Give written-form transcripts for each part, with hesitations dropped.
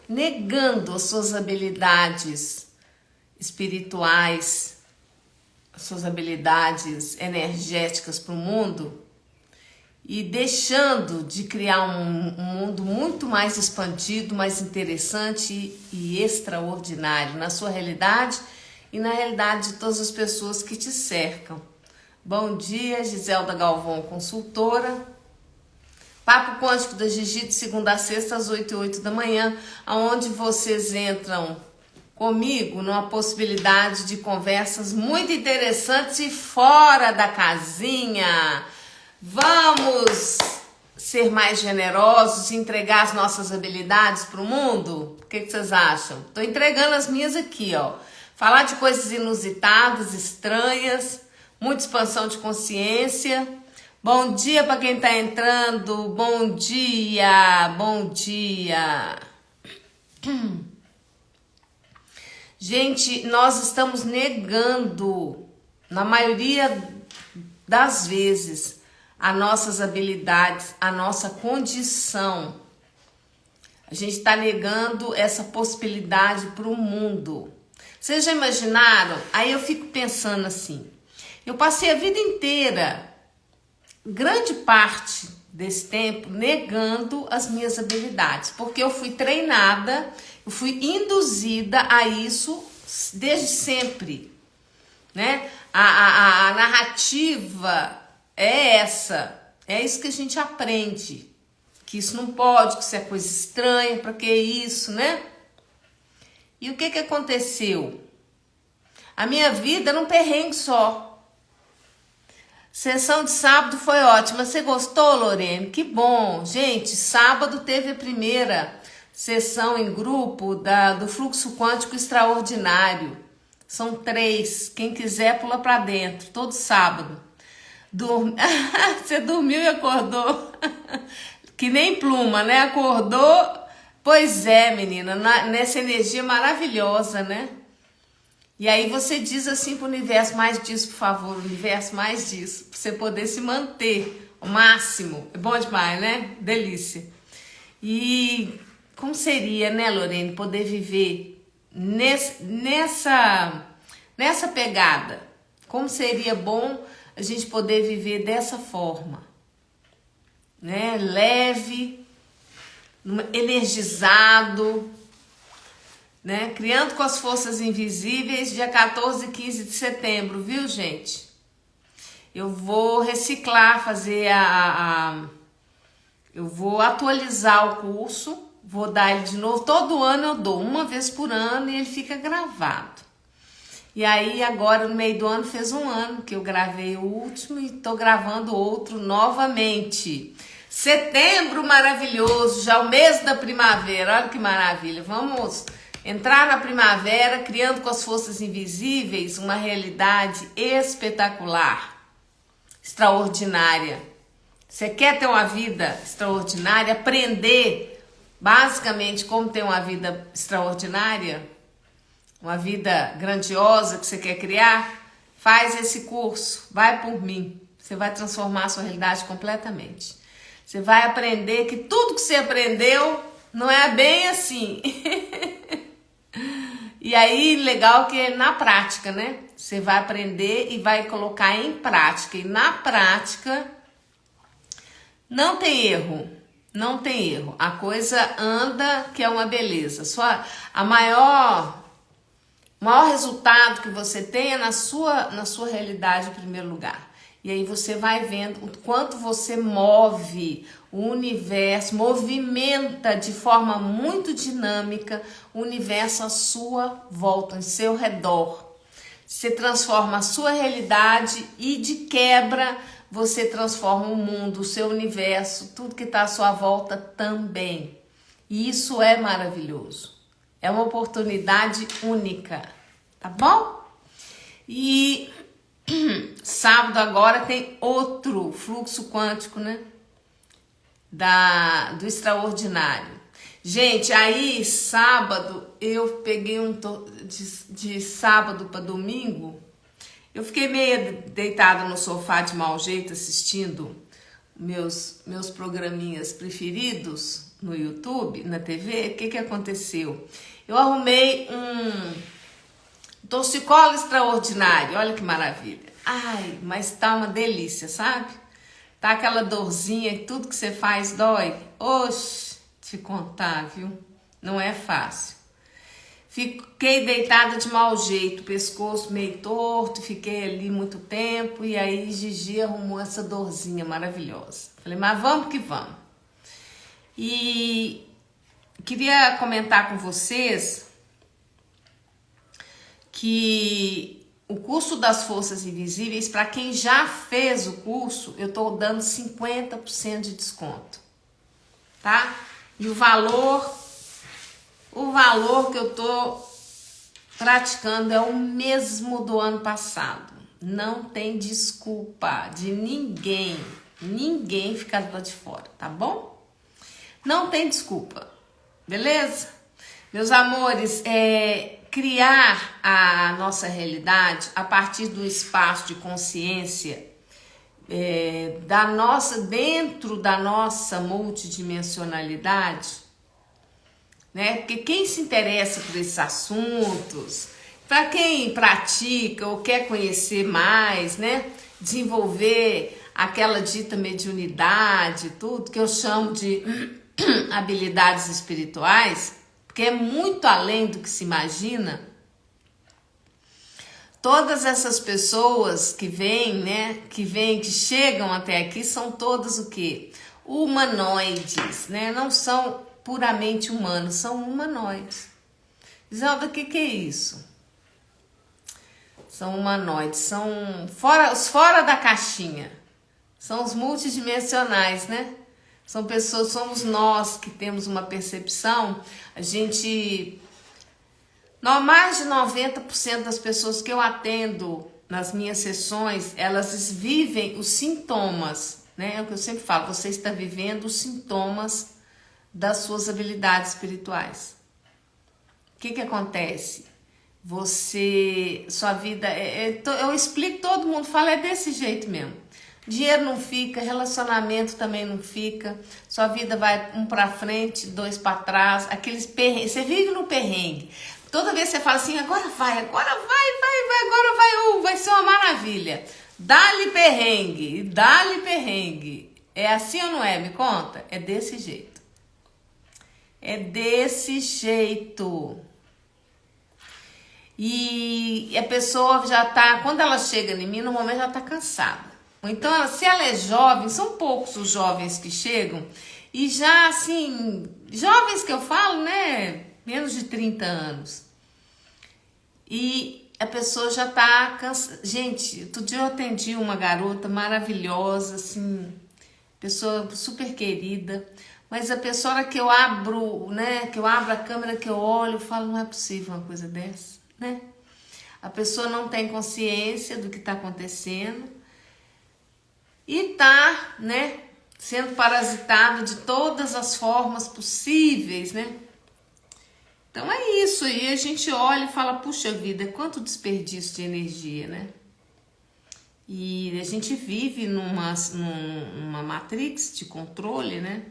negando as suas habilidades espirituais, as suas habilidades energéticas para o mundo e deixando de criar um mundo muito mais expandido, mais interessante e extraordinário na sua realidade e na realidade de todas as pessoas que te cercam. Bom dia, Giselda Galvão, consultora. Papo Quântico da Gigi, de segunda a sexta, às 8h08 da manhã, onde vocês entram comigo numa possibilidade de conversas muito interessantes e fora da casinha. Vamos ser mais generosos e entregar as nossas habilidades para o mundo? O que vocês acham? Estou entregando as minhas aqui, ó. Falar de coisas inusitadas, estranhas, muita expansão de consciência. Bom dia para quem está entrando, bom dia, bom dia. Gente, nós estamos negando, na maioria das vezes, as nossas habilidades, a nossa condição. A gente está negando essa possibilidade para o mundo. Vocês já imaginaram? Aí eu fico pensando assim, eu passei a vida inteira, grande parte desse tempo, negando as minhas habilidades, porque eu fui treinada, eu fui induzida a isso desde sempre, né? A narrativa é essa, é isso que a gente aprende, que isso não pode, que isso é coisa estranha, pra que isso, né? E o que aconteceu? A minha vida era um perrengue só. Sessão de sábado foi ótima. Você gostou, Lorene? Que bom. Gente, sábado teve a primeira sessão em grupo do Fluxo Quântico Extraordinário. São 3. Quem quiser pula pra dentro, todo sábado. Você dormiu e acordou. Que nem pluma, né? Acordou. Pois é, menina, nessa energia maravilhosa, né? E aí você diz assim pro universo, mais disso, por favor, universo, mais disso, pra você poder se manter o máximo. É bom demais, né? Delícia. E como seria, né, Lorene, poder viver nessa pegada? Como seria bom a gente poder viver dessa forma, né? Leve, energizado, né? Criando com as forças invisíveis, dia 14 e 15 de setembro, viu, gente? Eu vou reciclar, fazer eu vou atualizar o curso, vou dar ele de novo. Todo ano eu dou, uma vez por ano, e ele fica gravado. E aí, agora, no meio do ano, fez um ano que eu gravei o último e tô gravando outro novamente. Setembro maravilhoso, já o mês da primavera, olha que maravilha. Vamos entrar na primavera, criando com as forças invisíveis uma realidade espetacular, extraordinária. Você quer ter uma vida extraordinária? Aprender basicamente como ter uma vida extraordinária? Uma vida grandiosa que você quer criar? Faz esse curso, vai por mim. Você vai transformar a sua realidade completamente. Você vai aprender que tudo que você aprendeu não é bem assim. E aí, legal que é na prática, né? Você vai aprender e vai colocar em prática. E na prática, não tem erro. Não tem erro. A coisa anda, que é uma beleza. O maior resultado que você tem é na sua realidade em primeiro lugar. E aí você vai vendo o quanto você move o universo, movimenta de forma muito dinâmica o universo à sua volta, em seu redor. Você transforma a sua realidade e de quebra você transforma o mundo, o seu universo, tudo que está à sua volta também. E isso é maravilhoso. É uma oportunidade única, tá bom? E sábado agora tem outro fluxo quântico, né? Do extraordinário. Gente, aí sábado eu peguei de sábado para domingo. Eu fiquei meio deitada no sofá de mau jeito assistindo meus programinhas preferidos no YouTube, na TV, o que aconteceu? Eu arrumei um torcicolo extraordinário, olha que maravilha. Ai, mas tá uma delícia, sabe? Tá aquela dorzinha, tudo que você faz dói. Oxe, te contar, viu? Não é fácil. Fiquei deitada de mau jeito, pescoço meio torto, fiquei ali muito tempo e aí Gigi arrumou essa dorzinha maravilhosa. Falei, mas vamos que vamos. E queria comentar com vocês que o curso das Forças Invisíveis, para quem já fez o curso, eu estou dando 50% de desconto, tá? E o valor que eu tô praticando é o mesmo do ano passado. Não tem desculpa de ninguém ficar do lado de fora, tá bom? Não tem desculpa, beleza? Meus amores, criar a nossa realidade a partir do espaço de consciência dentro da nossa multidimensionalidade, né? Porque quem se interessa por esses assuntos, para quem pratica ou quer conhecer mais, né? Desenvolver aquela dita mediunidade, tudo que eu chamo de habilidades espirituais, porque é muito além do que se imagina. Todas essas pessoas que vêm, né? Que chegam até aqui são todas o quê? Humanoides, né? Não são puramente humanos, são humanoides. Isalda, o que é isso? São humanoides, são os fora da caixinha, são os multidimensionais, né? São pessoas, somos nós que temos uma percepção, mais de 90% das pessoas que eu atendo nas minhas sessões, elas vivem os sintomas, né? É o que eu sempre falo, você está vivendo os sintomas das suas habilidades espirituais. O que acontece? Sua vida, eu explico, todo mundo fala, é desse jeito mesmo. Dinheiro não fica, relacionamento também não fica, sua vida vai um pra frente, dois pra trás, aqueles perrengues, você vive no perrengue. Toda vez você fala assim, agora vai, vai ser uma maravilha. Dá-lhe perrengue. É assim ou não é? Me conta? É desse jeito. É desse jeito. E a pessoa já tá, quando ela chega em mim, normalmente ela tá cansada. Então, se ela é jovem, são poucos os jovens que chegam, e já assim, jovens que eu falo, né, menos de 30 anos. E a pessoa já tá cansada. Gente, outro dia eu atendi uma garota maravilhosa, assim, pessoa super querida, mas a pessoa que eu abro, né, que eu abro a câmera, que eu olho, eu falo, não é possível uma coisa dessa, né? A pessoa não tem consciência do que está acontecendo e tá, né, sendo parasitado de todas as formas possíveis, né? Então é isso aí, a gente olha e fala, puxa vida, quanto desperdício de energia, né? E a gente vive numa matrix de controle, né?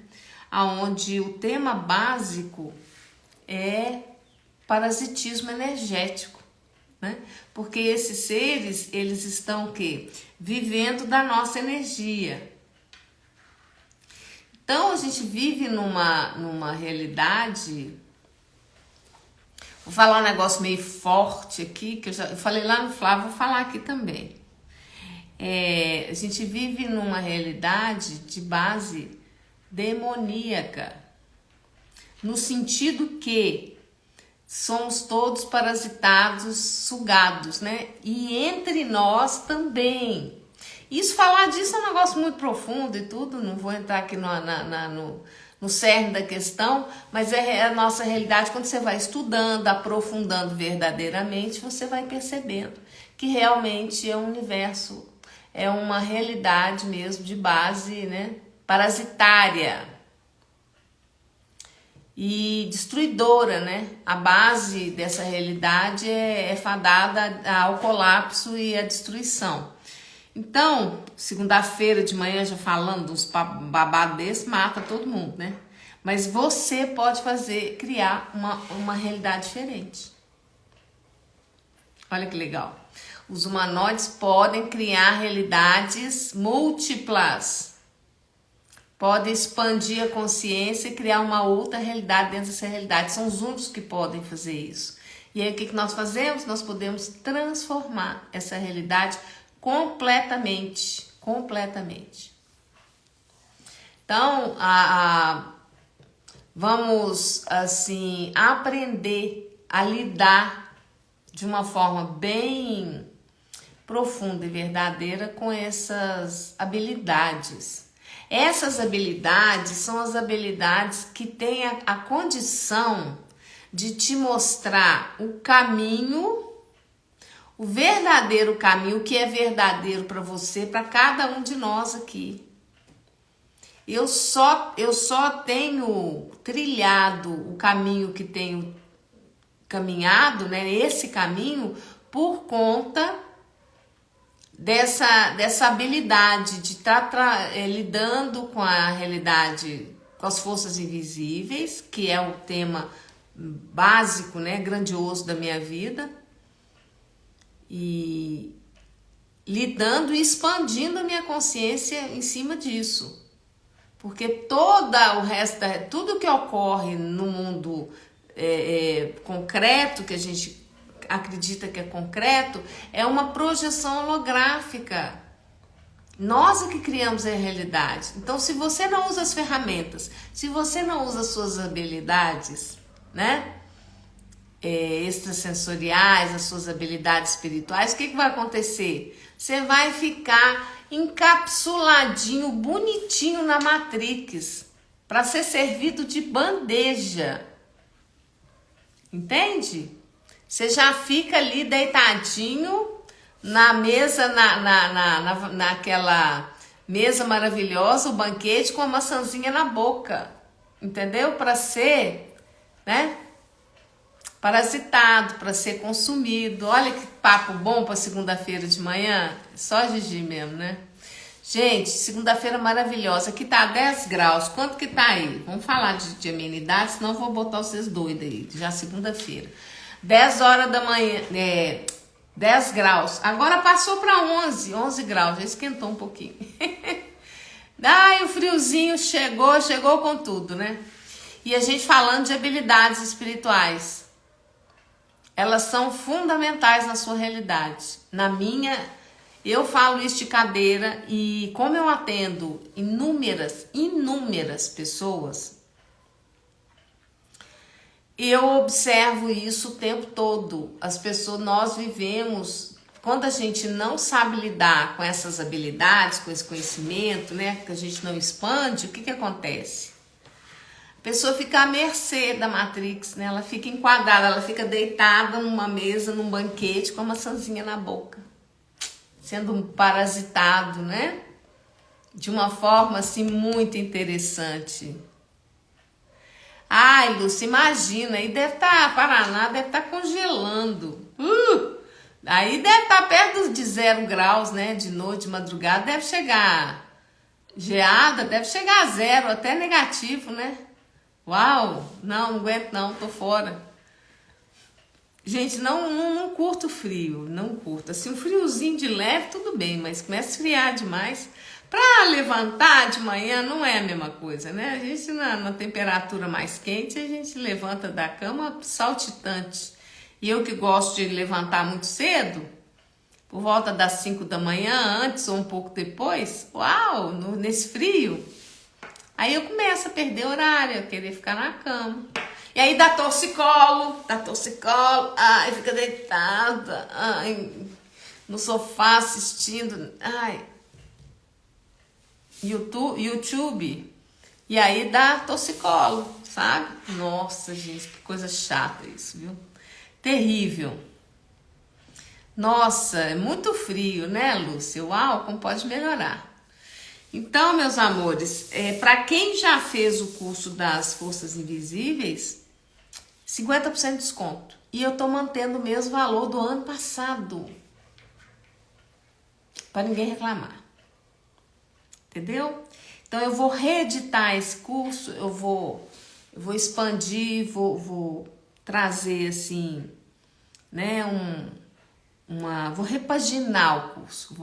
Onde o tema básico é parasitismo energético, né? Porque esses seres, eles estão o quê? Vivendo da nossa energia. Então a gente vive numa realidade. Vou falar um negócio meio forte aqui, que eu falei lá no Flávio, vou falar aqui também. A gente vive numa realidade de base demoníaca, no sentido que somos todos parasitados, sugados, né? E entre nós também. Falar disso é um negócio muito profundo e tudo, não vou entrar aqui no cerne da questão, mas é a nossa realidade. Quando você vai estudando, aprofundando verdadeiramente, você vai percebendo que realmente é um universo, é uma realidade mesmo de base, né, parasitária e destruidora, né? A base dessa realidade é fadada ao colapso e à destruição. Então, segunda-feira de manhã já falando dos babados desse, mata todo mundo, né? Mas você pode criar uma realidade diferente. Olha que legal. Os humanoides podem criar realidades múltiplas. Podem expandir a consciência e criar uma outra realidade dentro dessa realidade. São os únicos que podem fazer isso. E aí o que nós fazemos? Nós podemos transformar essa realidade completamente. Então, vamos assim aprender a lidar de uma forma bem profunda e verdadeira com essas habilidades. Essas habilidades são as habilidades que têm a condição de te mostrar o caminho, o verdadeiro caminho, o que é verdadeiro para você, para cada um de nós aqui. Eu só tenho trilhado o caminho que tenho caminhado, né? Esse caminho por conta dessa habilidade de estar lidando com a realidade, com as forças invisíveis, que é o tema básico, né, grandioso da minha vida, e lidando e expandindo a minha consciência em cima disso. Porque tudo que ocorre no mundo concreto, que a gente acredita que é concreto, é uma projeção holográfica. Nós é que criamos a realidade. Então, se você não usa as ferramentas, se você não usa as suas habilidades, né, extrasensoriais, as suas habilidades espirituais, o que vai acontecer? Você vai ficar encapsuladinho, bonitinho na Matrix, para ser servido de bandeja. Entende? Você já fica ali deitadinho na mesa, naquela mesa maravilhosa, o banquete com a maçãzinha na boca. Entendeu? Para ser, né, parasitado, para ser consumido. Olha que papo bom para segunda-feira de manhã. Só Gigi mesmo, né? Gente, segunda-feira maravilhosa. Aqui tá 10 graus. Quanto que tá aí? Vamos falar de amenidade, senão eu vou botar vocês doidos aí. Já segunda-feira. 10 horas da manhã, 10 graus. Agora passou para 11 graus. Já esquentou um pouquinho. Ai, o friozinho chegou com tudo, né? E a gente falando de habilidades espirituais. Elas são fundamentais na sua realidade. Eu falo isso de cadeira, e como eu atendo inúmeras pessoas, eu observo isso o tempo todo. Nós vivemos, quando a gente não sabe lidar com essas habilidades, com esse conhecimento, né, que a gente não expande, o que acontece? A pessoa fica à mercê da Matrix, né? Ela fica enquadrada, ela fica deitada numa mesa, num banquete, com a maçãzinha na boca, sendo parasitado, né? De uma forma assim muito interessante. Ai, Lúcia, imagina, aí Paraná deve estar congelando. Aí deve estar perto de 0 graus, né? De noite, de madrugada, deve chegar geada, deve chegar a 0, até negativo, né? Uau, não aguento não, tô fora. Gente, não curto frio, não curto. Assim, um friozinho de leve, tudo bem, mas começa a esfriar demais. Pra levantar de manhã não é a mesma coisa, né? A gente na temperatura mais quente, a gente levanta da cama saltitante. E eu que gosto de levantar muito cedo, por volta das 5 da manhã, antes ou um pouco depois, uau, nesse frio, aí eu começo a perder horário, a querer ficar na cama. E aí dá torcicolo, ai, fica deitada, ai, no sofá assistindo, ai, YouTube, e aí dá torcicolo, sabe? Nossa, gente, que coisa chata isso, viu? Terrível. Nossa, é muito frio, né, Lúcia? Uau, como pode melhorar? Então, meus amores, para quem já fez o curso das Forças Invisíveis, 50% de desconto. E eu tô mantendo o mesmo valor do ano passado, para ninguém reclamar. Entendeu? Então eu vou reeditar esse curso, eu vou eu vou expandir, vou trazer assim, né, vou repaginar o curso,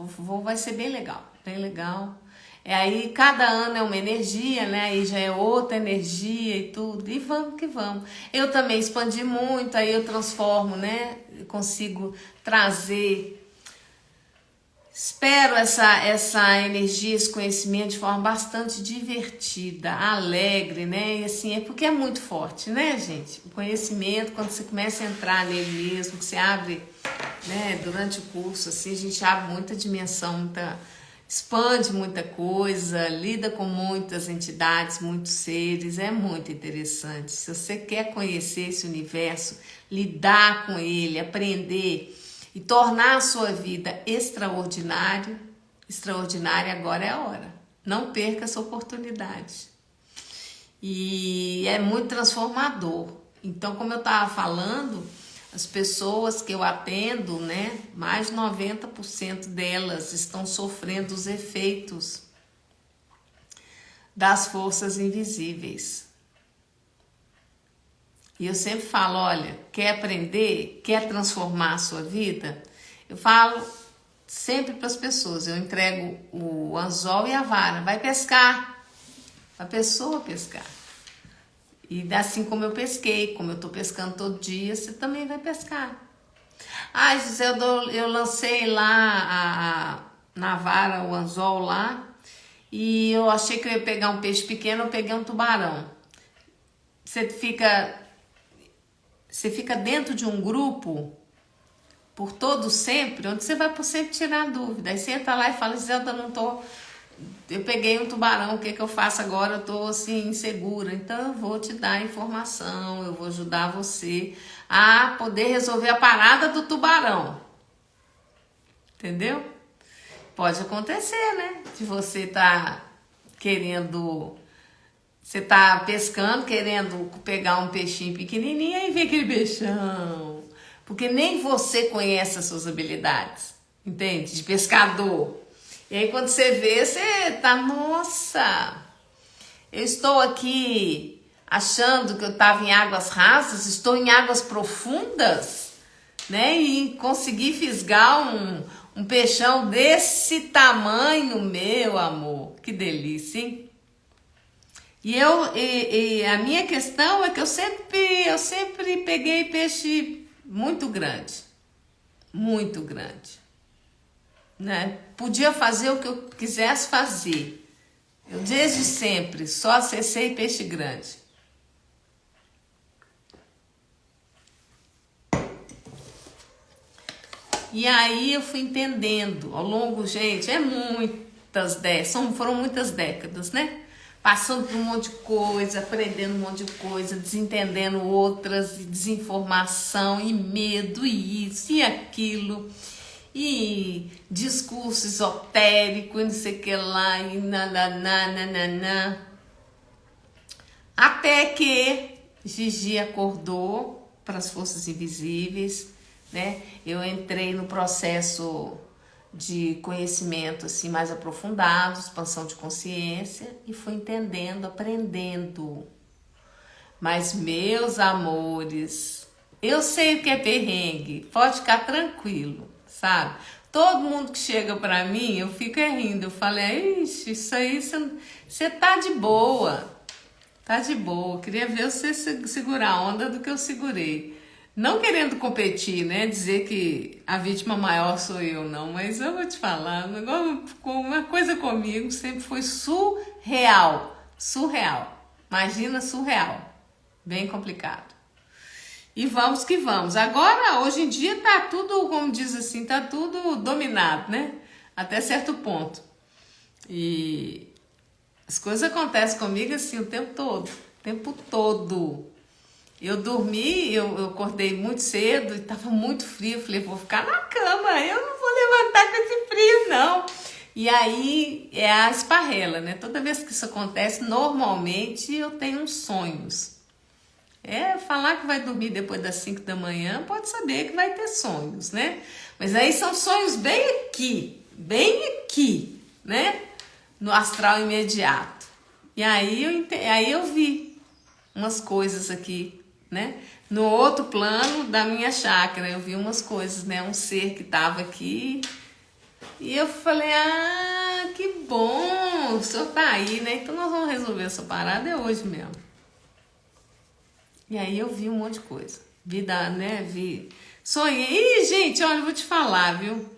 vai ser bem legal, bem legal. Aí cada ano é uma energia, né? Aí já é outra energia e tudo. E vamos que vamos. Eu também expandi muito, aí eu transformo, né? Eu consigo trazer. Espero essa energia, esse conhecimento de forma bastante divertida, alegre, né? E assim, é porque é muito forte, né, gente? O conhecimento, quando você começa a entrar nele mesmo, que você abre, né, durante o curso, assim, a gente abre muita dimensão, expande muita coisa, lida com muitas entidades, muitos seres, é muito interessante. Se você quer conhecer esse universo, lidar com ele, aprender e tornar a sua vida extraordinária, agora é a hora. Não perca essa oportunidade. E é muito transformador. Então, como eu estava falando, as pessoas que eu atendo, né, mais de 90% delas estão sofrendo os efeitos das forças invisíveis. E eu sempre falo, olha, quer aprender, quer transformar a sua vida? Eu falo sempre para as pessoas, eu entrego o anzol e a vara, vai pescar, a pessoa pescar. E assim como eu pesquei, como eu estou pescando todo dia, você também vai pescar. Ah, José, eu lancei lá na vara, o anzol lá, e eu achei que eu ia pegar um peixe pequeno, eu peguei um tubarão. Você fica dentro de um grupo por todo sempre, onde você vai por sempre tirar dúvida. Aí você entra lá e fala, Zelda, eu peguei um tubarão, o que eu faço agora? Eu tô assim, insegura. Então eu vou te dar informação, eu vou ajudar você a poder resolver a parada do tubarão. Entendeu? Pode acontecer, né? De você tá querendo... Você tá pescando, querendo pegar um peixinho pequenininho e vê aquele peixão. Porque nem você conhece as suas habilidades, entende? De pescador. E aí quando você vê, você tá, nossa, eu estou aqui achando que eu estava em águas rasas, estou em águas profundas, né? E consegui fisgar um peixão desse tamanho, meu amor. Que delícia, hein? E a minha questão é que eu sempre peguei peixe muito grande, né? Podia fazer o que eu quisesse fazer. Eu desde sempre só acessei peixe grande. E aí eu fui entendendo ao longo, gente, foram muitas décadas, né? Passando por um monte de coisa, aprendendo um monte de coisa, desentendendo outras, e desinformação, e medo, e isso, e aquilo, e discurso esotérico, e não sei o que lá, e nananana. Até que Gigi acordou para as forças invisíveis, né? Eu entrei no processo de conhecimento assim mais aprofundado, expansão de consciência, e fui entendendo, aprendendo. Mas meus amores, eu sei o que é perrengue, pode ficar tranquilo, sabe? Todo mundo que chega pra mim, eu fico rindo, eu falo, ixi, isso aí você tá de boa, queria ver você segurar a onda do que eu segurei. Não querendo competir, né? Dizer que a vítima maior sou eu, não. Mas eu vou te falar, uma coisa comigo sempre foi surreal. Imagina, surreal. Bem complicado. E vamos que vamos. Agora, hoje em dia, tá tudo, como diz assim, tá tudo dominado, né? Até certo ponto. E as coisas acontecem comigo assim o tempo todo. Eu dormi, eu acordei muito cedo e estava muito frio. Falei, vou ficar na cama, eu não vou levantar com esse frio, não. E aí é a esparrela, né? Toda vez que isso acontece, normalmente eu tenho uns sonhos. Falar que vai dormir depois das 5 da manhã, pode saber que vai ter sonhos, né? Mas aí são sonhos bem aqui, né? No astral imediato. E aí eu vi. umas coisas aqui, né? No outro plano da minha chácara, eu vi umas coisas, né? Um ser que tava aqui. E eu falei, ah, que bom, o senhor tá aí, né? Então nós vamos resolver essa parada hoje mesmo. E aí eu vi um monte de coisa. Sonhei. Ih, gente, olha, eu vou te falar, viu?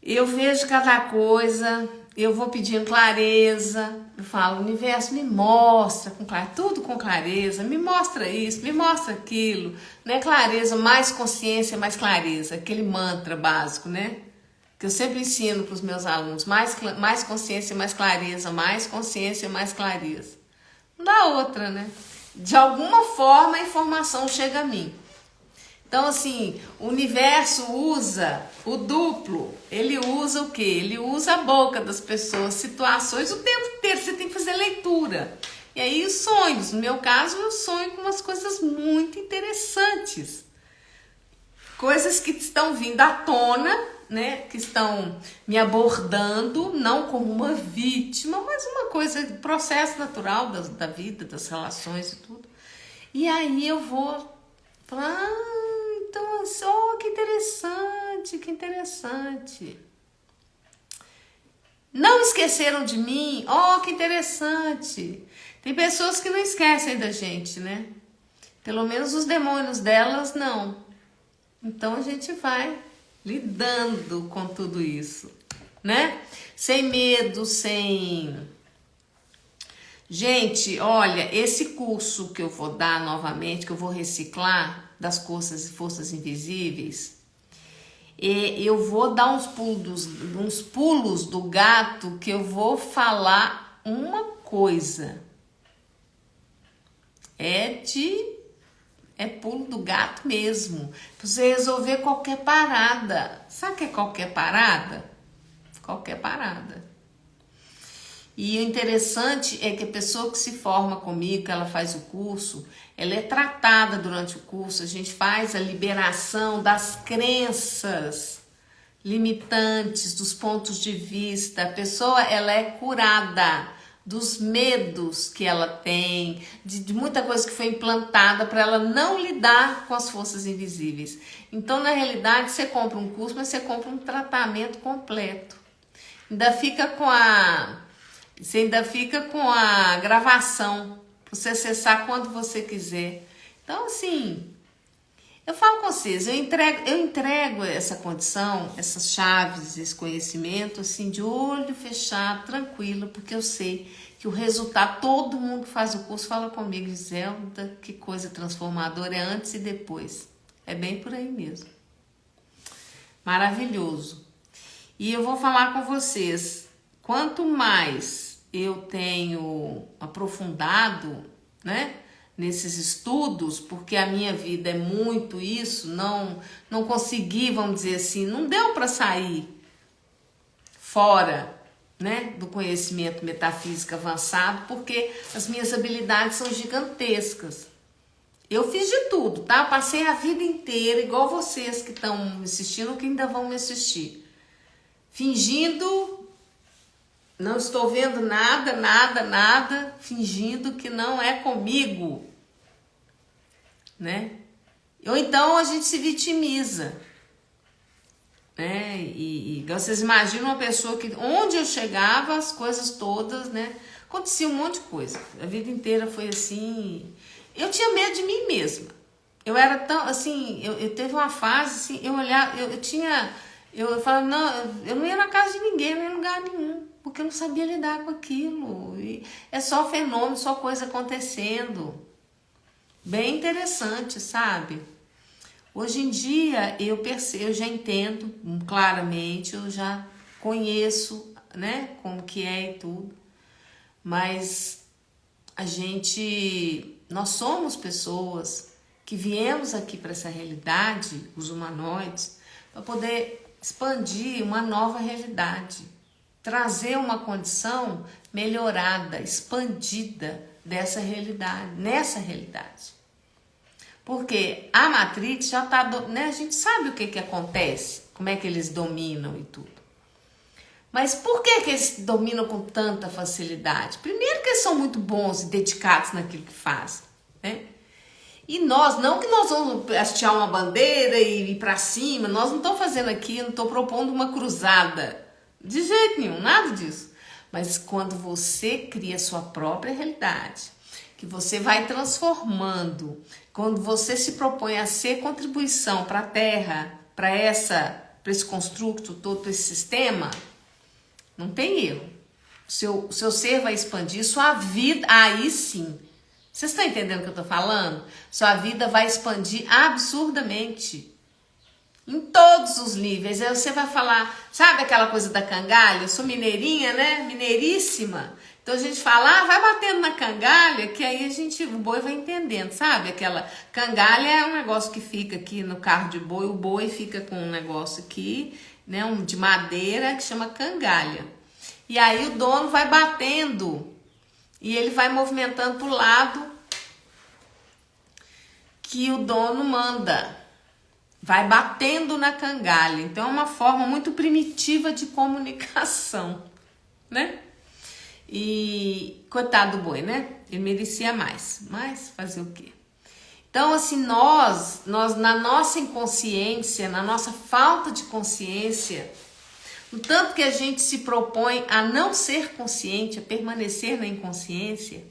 Eu vejo cada coisa, eu vou pedindo clareza, eu falo, universo, me mostra, tudo com clareza, me mostra isso, me mostra aquilo, né? Clareza, mais consciência, mais clareza, aquele mantra básico, né? Que eu sempre ensino para os meus alunos, mais consciência, mais clareza, mais consciência, mais clareza. Não dá outra, né? De alguma forma a informação chega a mim. Então, assim, o universo usa o duplo. Ele usa o quê? Ele usa a boca das pessoas, situações, o tempo inteiro. Você tem que fazer leitura. E aí, os sonhos. No meu caso, eu sonho com umas coisas muito interessantes. Coisas que estão vindo à tona, né? Que estão me abordando, não como uma vítima, mas uma coisa, processo natural da vida, das relações e tudo. E aí eu vou falar, então, que interessante, que interessante. Não esqueceram de mim? Que interessante. Tem pessoas que não esquecem da gente, né? Pelo menos os demônios delas, não. Então a gente vai lidando com tudo isso, né? Sem medo, sem... Gente, olha, esse curso que eu vou dar novamente, que eu vou reciclar das forças invisíveis, eu vou dar uns pulos do gato que eu vou falar uma coisa. É pulo do gato mesmo. Pra você resolver qualquer parada. Sabe o que é qualquer parada? Qualquer parada. E o interessante é que a pessoa que se forma comigo, que ela faz o curso, ela é tratada durante o curso, a gente faz a liberação das crenças limitantes, dos pontos de vista. A pessoa, ela é curada dos medos que ela tem, de muita coisa que foi implantada para ela não lidar com as forças invisíveis. Então, na realidade, você compra um curso, mas você compra um tratamento completo. Você ainda fica com a gravação para você acessar quando você quiser. Então, assim, eu falo com vocês, eu entrego essa condição, essas chaves, esse conhecimento, assim, de olho fechado, tranquilo, porque eu sei que o resultado, todo mundo que faz o curso fala comigo, Zelda, que coisa transformadora, é antes e depois. É bem por aí mesmo. Maravilhoso. E eu vou falar com vocês, quanto mais eu tenho aprofundado, né, nesses estudos, porque a minha vida é muito isso, não consegui, vamos dizer assim, não deu para sair fora, né, do conhecimento metafísico avançado, porque as minhas habilidades são gigantescas. Eu fiz de tudo, tá? Passei a vida inteira, igual vocês que estão me assistindo, que ainda vão me assistir, fingindo, não estou vendo nada, fingindo que não é comigo, né? Ou então a gente se vitimiza, né? E vocês imaginam uma pessoa que, onde eu chegava, as coisas todas, né? Acontecia um monte de coisa, a vida inteira foi assim. Eu tinha medo de mim mesma. Eu era tão, assim, eu teve uma fase, assim, eu olhava, eu falava, não, eu não ia na casa de ninguém, não ia em lugar nenhum, porque eu não sabia lidar com aquilo. E é só fenômeno, só coisa acontecendo. Bem interessante, sabe? Hoje em dia eu percebo, eu já entendo claramente, eu já conheço, né, como que é e tudo. Mas nós somos pessoas que viemos aqui para essa realidade, os humanoides, para poder expandir uma nova realidade, trazer uma condição melhorada, expandida dessa realidade, nessa realidade. Porque a Matrix já está, né, a gente sabe o que acontece, como é que eles dominam e tudo. Mas por que que eles dominam com tanta facilidade? Primeiro que eles são muito bons e dedicados naquilo que fazem, né? E nós, não que nós vamos hastear uma bandeira e ir para cima, nós não estamos fazendo aqui, não estou propondo uma cruzada, de jeito nenhum, nada disso. Mas quando você cria sua própria realidade, que você vai transformando, quando você se propõe a ser contribuição para a Terra, para esse construto todo, para esse sistema, não tem erro. O seu ser vai expandir, sua vida, aí sim. Vocês estão entendendo o que eu estou falando? Sua vida vai expandir absurdamente. Em todos os níveis. Aí você vai falar, sabe aquela coisa da cangalha? Eu sou mineirinha, né? Mineiríssima. Então a gente fala, vai batendo na cangalha, que aí o boi vai entendendo, sabe? Aquela cangalha é um negócio que fica aqui no carro de boi, o boi fica com um negócio aqui, né? De madeira, que chama cangalha. E aí o dono vai batendo e ele vai movimentando para o lado que o dono manda. Vai batendo na cangalha. Então é uma forma muito primitiva de comunicação, né? E coitado do boi, né? Ele merecia mais. Mas fazer o quê? Então, assim, nós na nossa inconsciência, na nossa falta de consciência, no tanto que a gente se propõe a não ser consciente, a permanecer na inconsciência,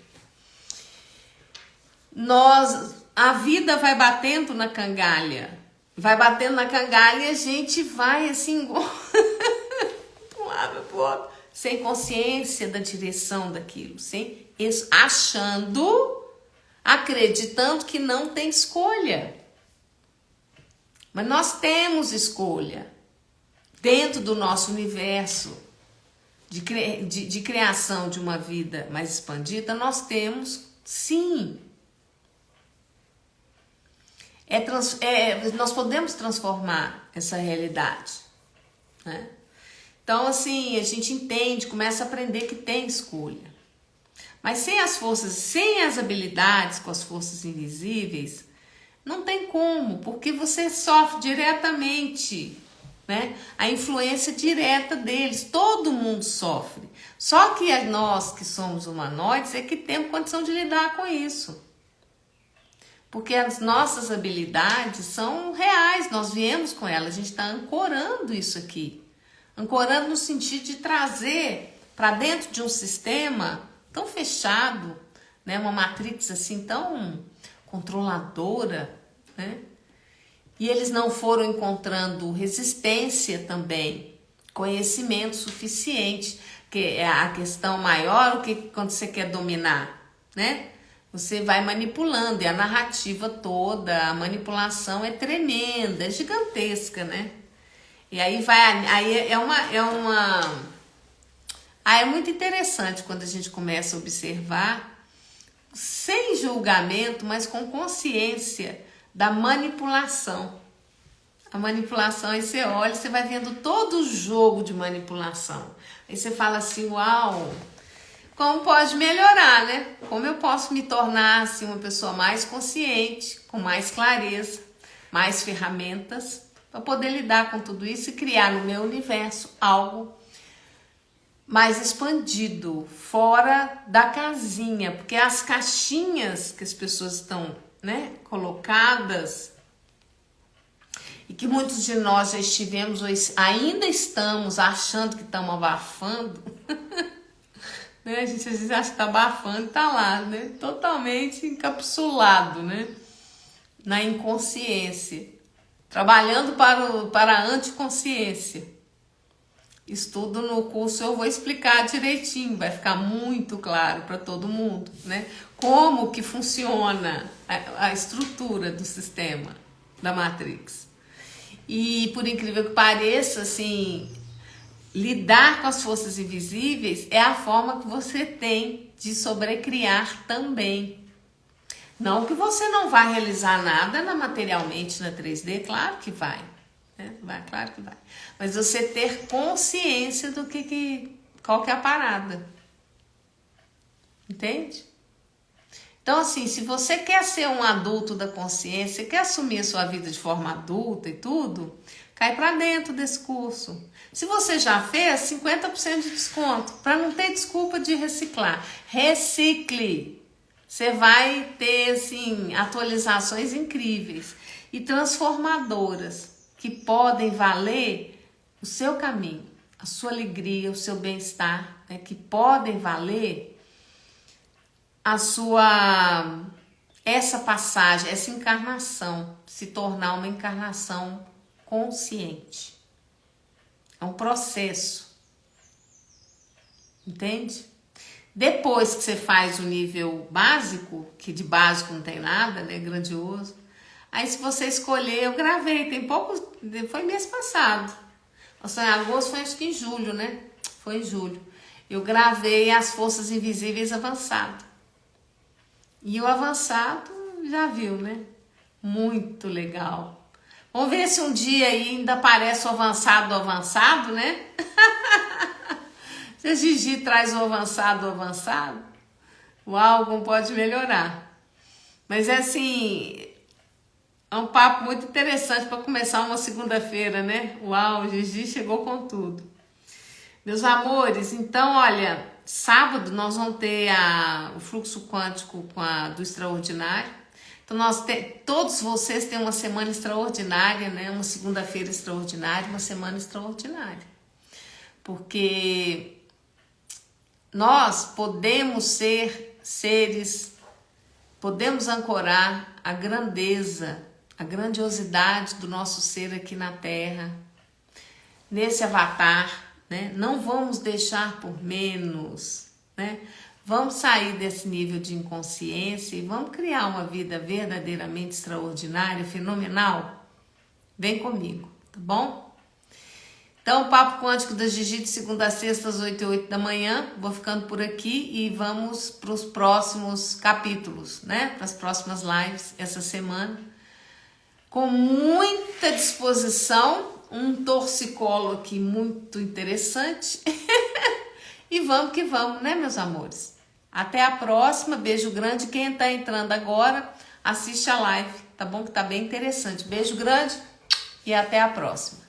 a vida vai batendo na cangalha. Vai batendo na cangalha e a gente vai assim, para um lado, para o outro, sem consciência da direção daquilo, sem isso, acreditando que não tem escolha. Mas nós temos escolha. Dentro do nosso universo de criação de uma vida mais expandida, nós temos, sim. Nós podemos transformar essa realidade, né? Então, assim, a gente entende, começa a aprender que tem escolha. Mas sem as habilidades com as forças invisíveis, não tem como, porque você sofre diretamente, né? A influência direta deles, todo mundo sofre. Só que nós que somos humanoides é que temos condição de lidar com isso. Porque as nossas habilidades são reais, nós viemos com elas, a gente está ancorando isso aqui. Ancorando no sentido de trazer para dentro de um sistema tão fechado, né? Uma matrix assim tão controladora, né? E eles não foram encontrando resistência também, conhecimento suficiente, que é a questão maior, o que quando você quer dominar, né? Você vai manipulando, e a narrativa toda, a manipulação é tremenda, é gigantesca, né? E aí é muito interessante quando a gente começa a observar, sem julgamento, mas com consciência da manipulação. A manipulação, aí você olha, você vai vendo todo o jogo de manipulação. Aí você fala assim, uau, como pode melhorar, né? Como eu posso me tornar assim, uma pessoa mais consciente, com mais clareza, mais ferramentas, para poder lidar com tudo isso e criar no meu universo algo mais expandido, fora da casinha, porque as caixinhas que as pessoas estão, né, colocadas, e que muitos de nós já estivemos, ou ainda estamos achando que estamos abafando, né? A gente às vezes acha que está abafando e está lá, né? Totalmente encapsulado, né? Na inconsciência, trabalhando para a anticonsciência. Estudo no curso, eu vou explicar direitinho, vai ficar muito claro para todo mundo, né? Como que funciona a estrutura do sistema da Matrix. E por incrível que pareça, assim, lidar com as forças invisíveis é a forma que você tem de sobrecriar também. Não que você não vai realizar nada materialmente na 3D, claro que vai. Claro que vai. Mas você ter consciência do qual que é a parada. Entende? Então, assim, se você quer ser um adulto da consciência, quer assumir a sua vida de forma adulta e tudo, cai para dentro desse curso. Se você já fez, 50% de desconto, para não ter desculpa de reciclar. Recicle. Você vai ter, assim, atualizações incríveis e transformadoras que podem valer o seu caminho, a sua alegria, o seu bem-estar, né? Que podem valer essa passagem, essa encarnação, se tornar uma encarnação consciente. É um processo, entende? Depois que você faz o nível básico, que de básico não tem nada, né, grandioso, aí se você escolher, eu gravei, tem pouco, foi mês passado, nossa, em agosto foi acho que em julho, né, foi em julho, eu gravei as Forças Invisíveis avançado, e o avançado, já viu, né, muito legal. Vamos ver se um dia ainda aparece o avançado, né? Se a Gigi traz o avançado, uau, como pode melhorar. Mas é assim, é um papo muito interessante para começar uma segunda-feira, né? Uau, Gigi chegou com tudo. Meus amores, então, olha, sábado nós vamos ter o fluxo quântico do extraordinário. Então, todos vocês têm uma semana extraordinária, né? Uma segunda-feira extraordinária, uma semana extraordinária. Porque nós podemos ser seres, podemos ancorar a grandeza, a grandiosidade do nosso ser aqui na Terra, nesse avatar, né? Não vamos deixar por menos, né? Vamos sair desse nível de inconsciência e vamos criar uma vida verdadeiramente extraordinária, fenomenal? Vem comigo, tá bom? Então, o Papo Quântico da Gigi de segunda a sexta às 8 e 8 da manhã. Vou ficando por aqui e vamos para os próximos capítulos, né? Para as próximas lives essa semana. Com muita disposição, um torcicolo aqui muito interessante. E vamos que vamos, né, meus amores? Até a próxima, beijo grande. Quem tá entrando agora, assiste a live, tá bom? Que tá bem interessante. Beijo grande e até a próxima.